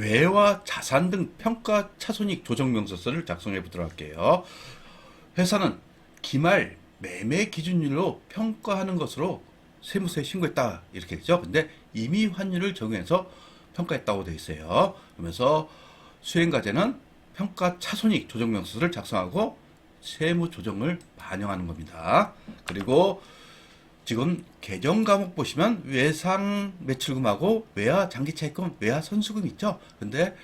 외화 자산 등 평가 차손익 조정 명세서를 작성해 보도록 할게요. 회사는 기말 매매 기준율로 평가하는 것으로 세무서에 신고했다 이렇게 되죠. 근데 임의 환율을 적용해서 평가했다고 되어 있어요. 그러면서 수행과제는 평가 차손익 조정 명세서를 작성하고 세무 조정을 반영하는 겁니다. 그리고 지금 계정 과목 보시면 외상 매출금하고 외화 장기차입금, 외화 선수금 있죠. 근데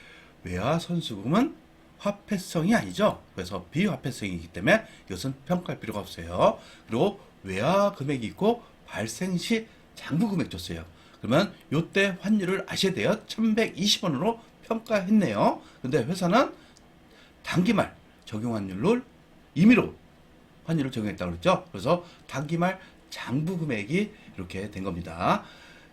외화 선수금은 화폐성이 아니죠. 그래서 비화폐성이기 때문에 이것은 평가할 필요가 없어요. 그리고 외화 금액이 있고 발생 시 장부 금액 줬어요. 그러면 요때 환율을 아셔야 돼요. 1120원으로 평가했네요. 근데 회사는 단기말 적용 환율로 임의로 환율을 적용했다고 그랬죠. 그래서 단기말 장부 금액이 이렇게 된 겁니다.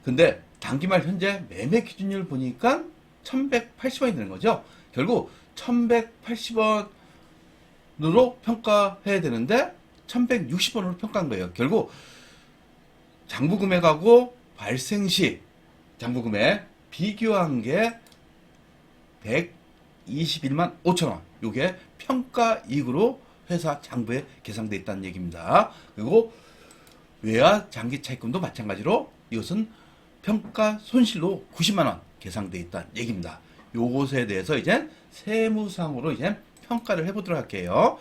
근데 단기말 현재 매매 기준율 보니까 1180원이 되는 거죠. 결국 1180원으로 평가해야 되는데 1160원으로 평가한 거예요. 결국 장부 금액하고 발생 시 장부 금액 비교한 게 121만 5천원. 이게 평가 이익으로 회사 장부에 계산되어 있다는 얘기입니다. 그리고 외화 장기 차입금도 마찬가지로 이것은 평가 손실로 90만원 계산되어 있다는 얘기입니다. 요것에 대해서 이제 세무상으로 이제 평가를 해보도록 할게요.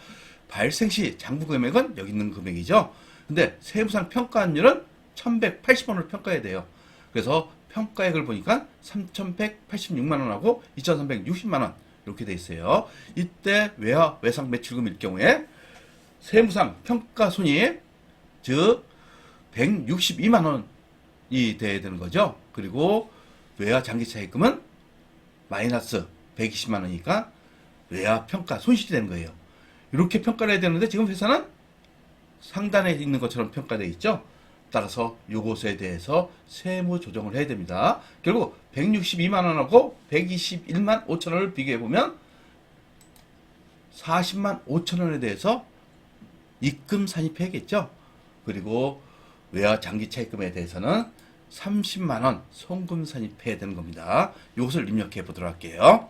발생 시 장부 금액은 여기 있는 금액이죠. 근데 세무상 평가한율은 1180원을 평가해야 돼요. 그래서 평가액을 보니까 3186만원하고 2360만원 이렇게 돼 있어요. 이때 외화 외상 매출금일 경우에 세무상 평가손익 즉 162만원이 돼야 되는 거죠. 그리고 외화 장기차입금은 마이너스 120만원이니까 외화 평가 손실이 되는 거예요. 이렇게 평가를 해야 되는데 지금 회사는 상단에 있는 것처럼 평가되어 있죠. 따라서 요것에 대해서 세무 조정을 해야 됩니다. 결국 162만원하고 121만 5천원을 비교해보면 40만 5천원에 대해서 입금 산입해야겠죠. 그리고 외화 장기 차입금에 대해서는 30만원 송금 산입해야 되는 겁니다. 이것을 입력해 보도록 할게요.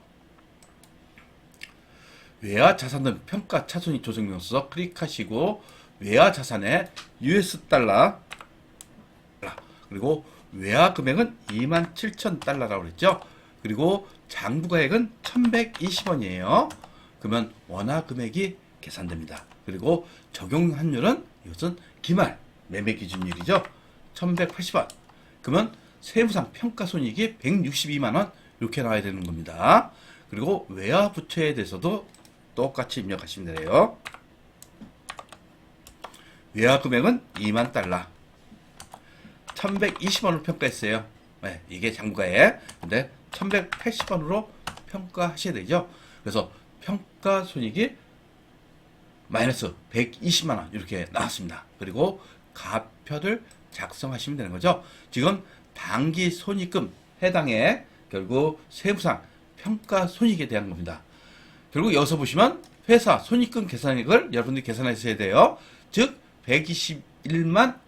외화 자산 등 평가 차손익 조정 명세서 클릭하시고 외화 자산에 US 달러 그리고 외화 금액은 27,000달러라고 그랬죠. 그리고 장부가액은 1120원이에요. 그러면 원화 금액이 계산됩니다. 그리고 적용 환율은 이것은 기말 매매 기준율이죠. 1180원. 그러면 세무상 평가손익이 162만원 이렇게 나와야 되는 겁니다. 그리고 외화 부채에 대해서도 똑같이 입력하시면 돼요. 외화 금액은 2만 달러. 1120원으로 평가했어요. 네, 이게 장부가액. 근데 1180원으로 평가하셔야 되죠. 그래서 평가손익이 마이너스 120만원 이렇게 나왔습니다. 그리고 가표를 작성하시면 되는 거죠. 지금 단기 손익금 해당에 결국 세무상 평가 손익에 대한 겁니다. 결국 여기서 보시면 회사 손익금 계산액을 여러분들이 계산하셔야 돼요. 즉 121만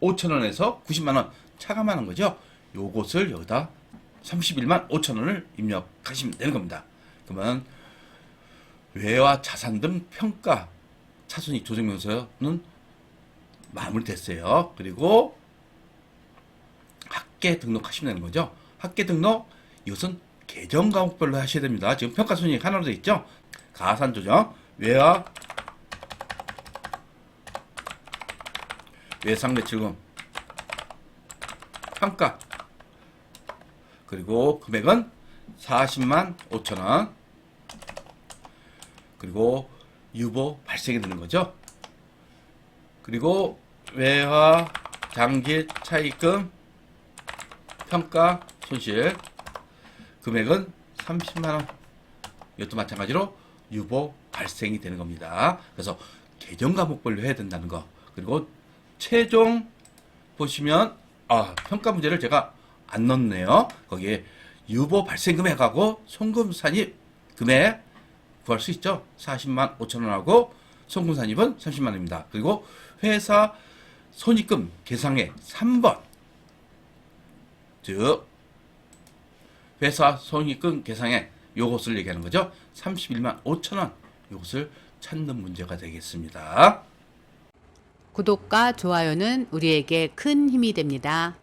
5천원에서 90만원 차감하는 거죠. 요것을 여기다 31만 5천원을 입력하시면 되는 겁니다. 그러면 외화 자산 등 평가 차손익 조정명세서는 마무리됐어요. 그리고 학계 등록하시면 되는 거죠. 학계 등록 이것은 계정 과목별로 하셔야 됩니다. 지금 평가 손익 하나로 되어 있죠. 가산 조정 외화 외상 매출금 평가 그리고 금액은 40만 5천원 그리고 유보 발생이 되는 거죠. 그리고 외화 장기 차입금 평가 손실 금액은 30만원 이것도 마찬가지로 유보 발생이 되는 겁니다. 그래서 계정 과목별로 해야 된다는 거. 그리고 최종 보시면 평가 문제를 제가 안 넣었네요. 거기에 유보 발생 금액하고 송금 산입 금액 구할 수 있죠. 40만 5천원하고 송금 산입은 30만원입니다. 그리고 회사 손익금 계상액 3번 즉 회사 손익금 계상액 요것을 얘기하는 거죠. 31만 5천 원 요것을 찾는 문제가 되겠습니다. 구독과 좋아요는 우리에게 큰 힘이 됩니다.